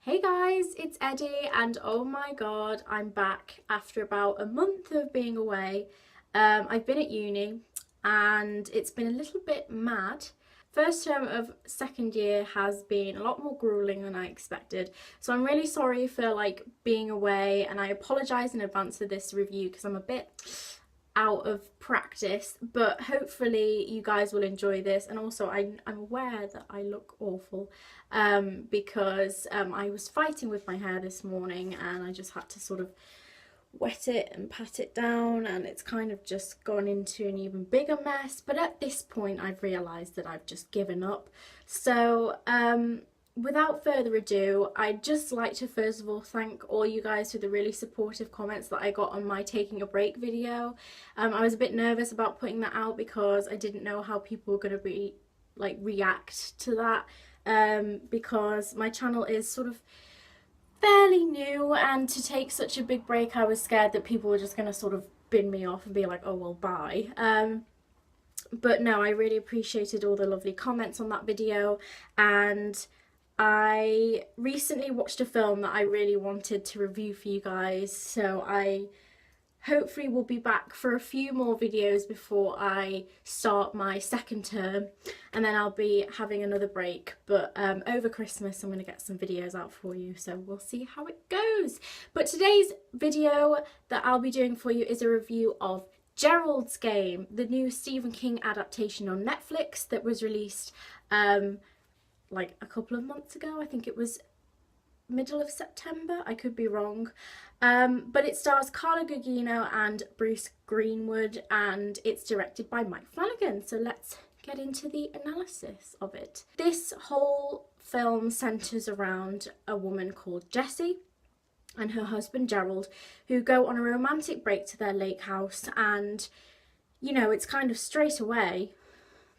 Hey guys, it's Eddie and oh my god, I'm back after about a month of being away. I've been at uni and it's been a little bit mad. First term of second year has been a lot more grueling than I expected, so I'm really sorry for being away, and I apologise in advance for this review because I'm a bit out of practice, but hopefully you guys will enjoy this. And also I'm aware that I look awful because I was fighting with my hair this morning and I just had to sort of wet it and pat it down, and it's kind of just gone into an even bigger mess. But at this point I've realised that I've just given up. So without further ado, I'd just like to first of all thank all you guys for the really supportive comments that I got on my taking a break video. I was a bit nervous about putting that out because I didn't know how people were going to be react to that, because my channel is sort of fairly new, and to take such a big break I was scared that people were just going to sort of bin me off and be like, oh well, bye. But no, I really appreciated all the lovely comments on that video, and I recently watched a film that I really wanted to review for you guys, so I hopefully will be back for a few more videos before I start my second term, and then I'll be having another break. But over Christmas I'm going to get some videos out for you, so we'll see how it goes. But today's video that I'll be doing for you is a review of Gerald's Game, the new Stephen King adaptation on Netflix that was released like a couple of months ago. I think it was middle of September, I could be wrong, but it stars Carla Gugino and Bruce Greenwood, and it's directed by Mike Flanagan. So let's get into the analysis of it. This whole film centres around a woman called Jessie and her husband Gerald, who go on a romantic break to their lake house, and you know, it's kind of straight away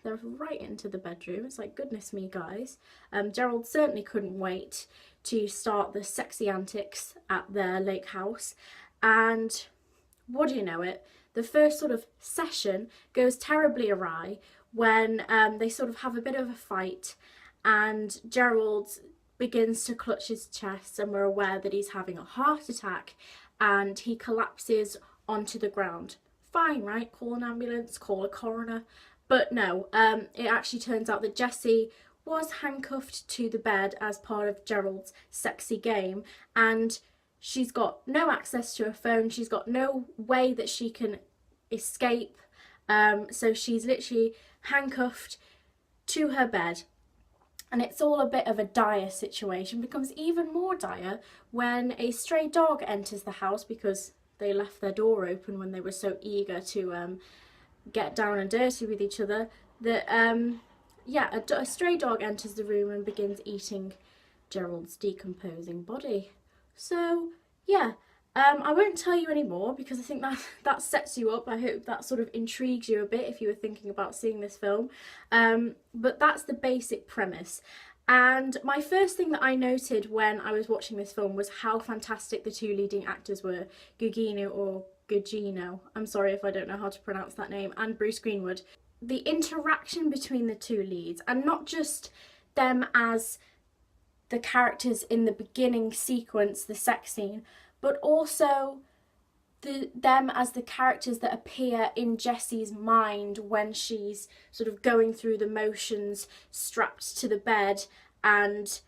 they're right into the bedroom. It's like, goodness me, guys. Gerald certainly couldn't wait to start the sexy antics at their lake house. And what do you know it, the first sort of session goes terribly awry when they sort of have a bit of a fight, and Gerald begins to clutch his chest, and we're aware that he's having a heart attack, and he collapses onto the ground. Fine, right? Call an ambulance, call a coroner. But no, it actually turns out that Jessie was handcuffed to the bed as part of Gerald's sexy game, and she's got no access to her phone. She's got no way that she can escape, so she's literally handcuffed to her bed. And it's all a bit of a dire situation. It becomes even more dire when a stray dog enters the house, because they left their door open when they were so eager to get down and dirty with each other, that a stray dog enters the room and begins eating Gerald's decomposing body. So yeah, I won't tell you any more because I think that sets you up. I hope that sort of intrigues you a bit if you were thinking about seeing this film, but that's the basic premise. And my first thing that I noted when I was watching this film was how fantastic the two leading actors were, Gugino, I'm sorry if I don't know how to pronounce that name, and Bruce Greenwood. The interaction between the two leads, and not just them as the characters in the beginning sequence, the sex scene, but also them as the characters that appear in Jessie's mind when she's sort of going through the motions strapped to the bed, and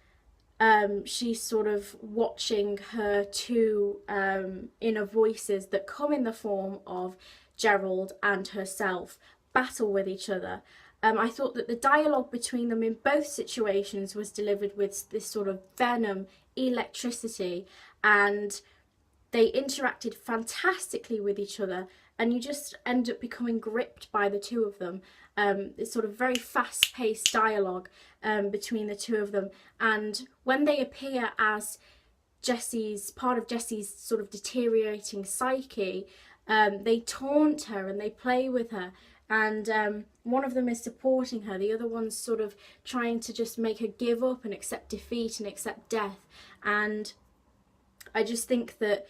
she's sort of watching her two inner voices that come in the form of Gerald and herself battle with each other. I thought that the dialogue between them in both situations was delivered with this sort of venom, electricity, and they interacted fantastically with each other, and you just end up becoming gripped by the two of them. It's sort of very fast-paced dialogue between the two of them, and when they appear as part of Jessie's sort of deteriorating psyche, they taunt her and they play with her, and one of them is supporting her, the other one's sort of trying to just make her give up and accept defeat and accept death. And I just think that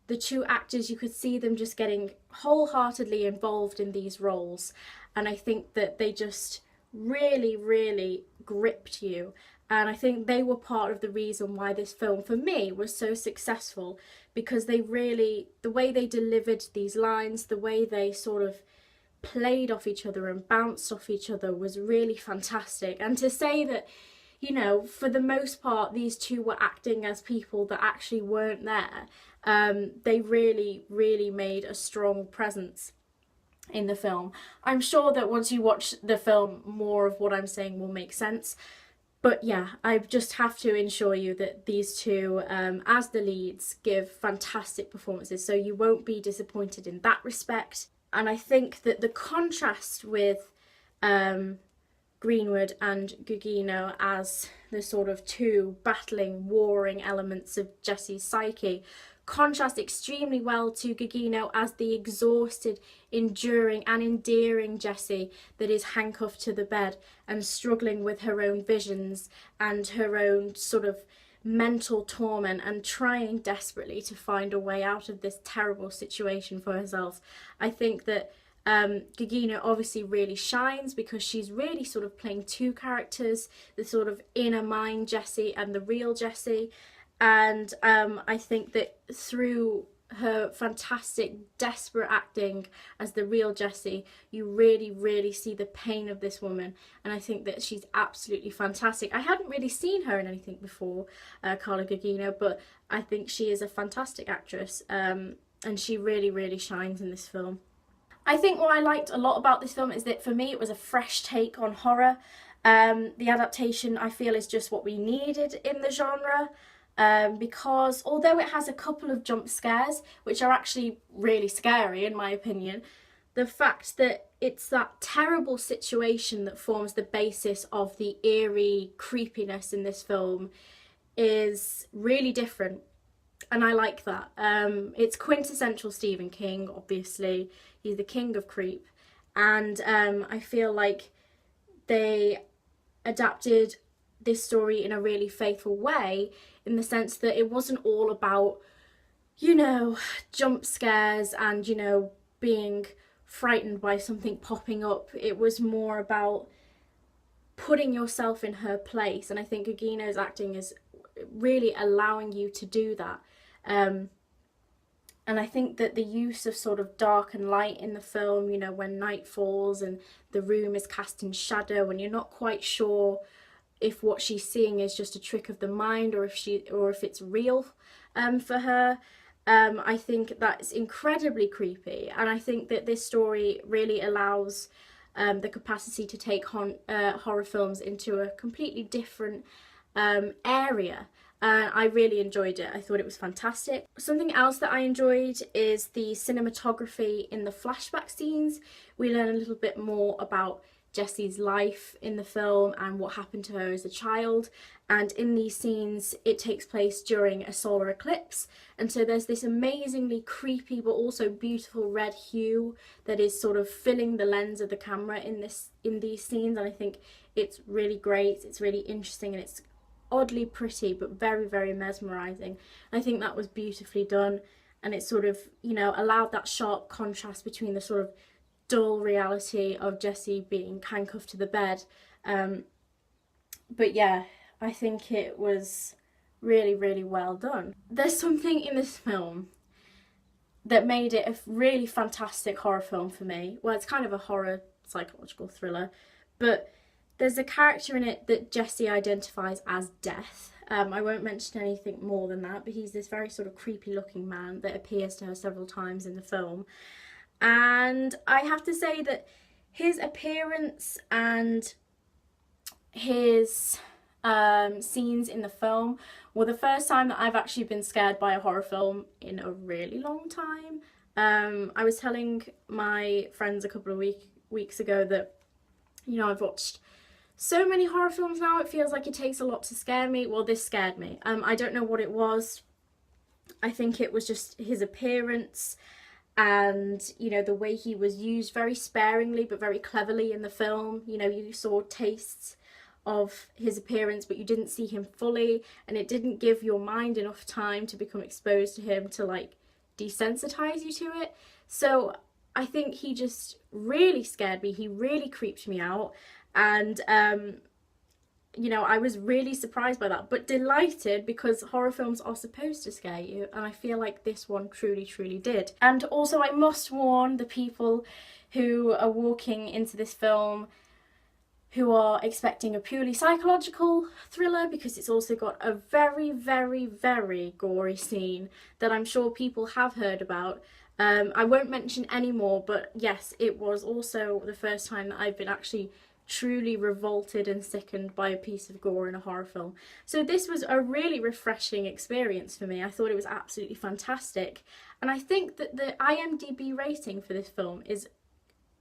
the two actors, you could see them just getting wholeheartedly involved in these roles, and I think that they just really, really gripped you. And I think they were part of the reason why this film, for me, was so successful, because they really, the way they delivered these lines, the way they sort of played off each other and bounced off each other was really fantastic. And to say that, you know, for the most part, these two were acting as people that actually weren't there, they really, really made a strong presence in the film. I'm sure that once you watch the film, more of what I'm saying will make sense. But yeah, I just have to ensure you that these two, as the leads, give fantastic performances, so you won't be disappointed in that respect. And I think that the contrast with Greenwood and Gugino as the sort of two battling, warring elements of Jesse's psyche contrast extremely well to Gugino as the exhausted, enduring and endearing Jessie that is handcuffed to the bed and struggling with her own visions and her own sort of mental torment and trying desperately to find a way out of this terrible situation for herself. I think that Gugino obviously really shines because she's really sort of playing two characters, the sort of inner mind Jessie and the real Jessie. And I think that through her fantastic, desperate acting as the real Jessie, you really, really see the pain of this woman. And I think that she's absolutely fantastic. I hadn't really seen her in anything before, Carla Gugino, but I think she is a fantastic actress, and she really, really shines in this film. I think what I liked a lot about this film is that for me it was a fresh take on horror. The adaptation, I feel, is just what we needed in the genre. Because although it has a couple of jump scares, which are actually really scary in my opinion, the fact that it's that terrible situation that forms the basis of the eerie creepiness in this film is really different, and I like that. It's quintessential Stephen King, obviously. He's the king of creep, and I feel like they adapted this story in a really faithful way, in the sense that it wasn't all about, you know, jump scares and, you know, being frightened by something popping up. It was more about putting yourself in her place, and I think Gugino's acting is really allowing you to do that. And I think that the use of sort of dark and light in the film, you know, when night falls and the room is cast in shadow and you're not quite sure if what she's seeing is just a trick of the mind or if it's real for her. I think that's incredibly creepy, and I think that this story really allows the capacity to take horror films into a completely different area. I really enjoyed it. I thought it was fantastic. Something else that I enjoyed is the cinematography in the flashback scenes. We learn a little bit more about Jessie's life in the film and what happened to her as a child, and in these scenes it takes place during a solar eclipse, and so there's this amazingly creepy but also beautiful red hue that is sort of filling the lens of the camera in these scenes, and I think it's really great. It's really interesting and it's oddly pretty but very, very mesmerizing. I think that was beautifully done, and it sort of, you know, allowed that sharp contrast between the sort of dull reality of Jessie being handcuffed to the bed. But yeah, I think it was really, really well done. There's something in this film that made it a really fantastic horror film for me. Well, it's kind of a horror psychological thriller, but there's a character in it that Jessie identifies as Death. I won't mention anything more than that, but he's this very sort of creepy looking man that appears to her several times in the film. And I have to say that his appearance and his scenes in the film were the first time that I've actually been scared by a horror film in a really long time. I was telling my friends a couple of weeks ago that, you know, I've watched so many horror films now, it feels like it takes a lot to scare me. Well, this scared me. I don't know what it was. I think it was just his appearance and, you know, the way he was used very sparingly but very cleverly in the film. You know, you saw tastes of his appearance but you didn't see him fully, and it didn't give your mind enough time to become exposed to him to like desensitize you to it. So I think he just really scared me. He really creeped me out, and you know, I was really surprised by that, but delighted because horror films are supposed to scare you, and I feel like this one truly, truly did. And also, I must warn the people who are walking into this film who are expecting a purely psychological thriller, because it's also got a very, very, very gory scene that I'm sure people have heard about. I won't mention any more, but yes, it was also the first time that I've been actually truly revolted and sickened by a piece of gore in a horror film. So this was a really refreshing experience for me. I thought it was absolutely fantastic. And I think that the IMDb rating for this film is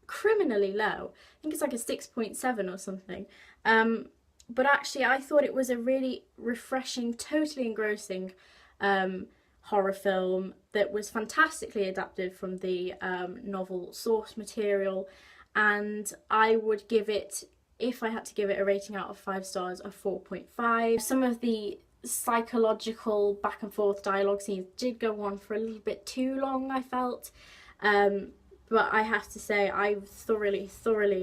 criminally low. I think it's like a 6.7 or something. But actually I thought it was a really refreshing, totally engrossing horror film that was fantastically adapted from the novel source material, and I would give it, if I had to give it a rating out of 5 stars, a 4.5. Some of the psychological back and forth dialogue scenes did go on for a little bit too long, I felt, but I have to say I thoroughly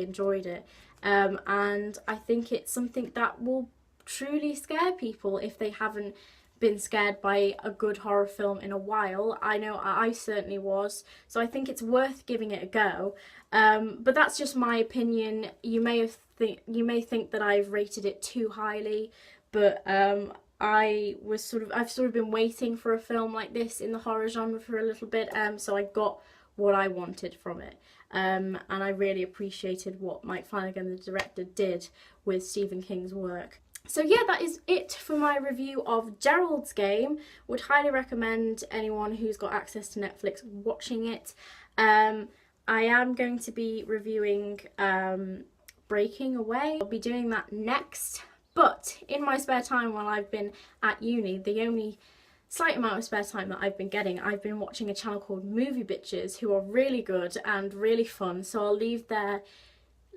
enjoyed it, and I think it's something that will truly scare people if they haven't been scared by a good horror film in a while. I know I certainly was, so I think it's worth giving it a go. But that's just my opinion. You may think that I've rated it too highly, but I've sort of been waiting for a film like this in the horror genre for a little bit, so I got what I wanted from it. And I really appreciated what Mike Flanagan, the director, did with Stephen King's work. So yeah, that is it for my review of Gerald's Game. Would highly recommend anyone who's got access to Netflix watching it. I am going to be reviewing Breaking Away. I'll be doing that next. But in my spare time while I've been at uni, the only slight amount of spare time that I've been getting, I've been watching a channel called Movie Bitches, who are really good and really fun. So I'll leave their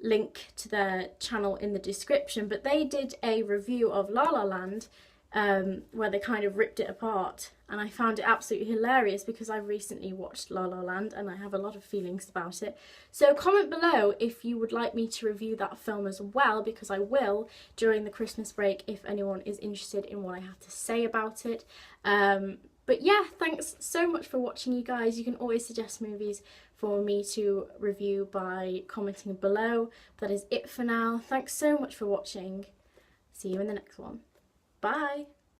link to their channel in the description, but they did a review of La La Land where they kind of ripped it apart, and I found it absolutely hilarious because I recently watched La La Land and I have a lot of feelings about it. So comment below if you would like me to review that film as well, because I will during the Christmas break if anyone is interested in what I have to say about it. But yeah, thanks so much for watching, you guys. You can always suggest movies for me to review by commenting below. That is it for now. Thanks so much for watching. See you in the next one. Bye!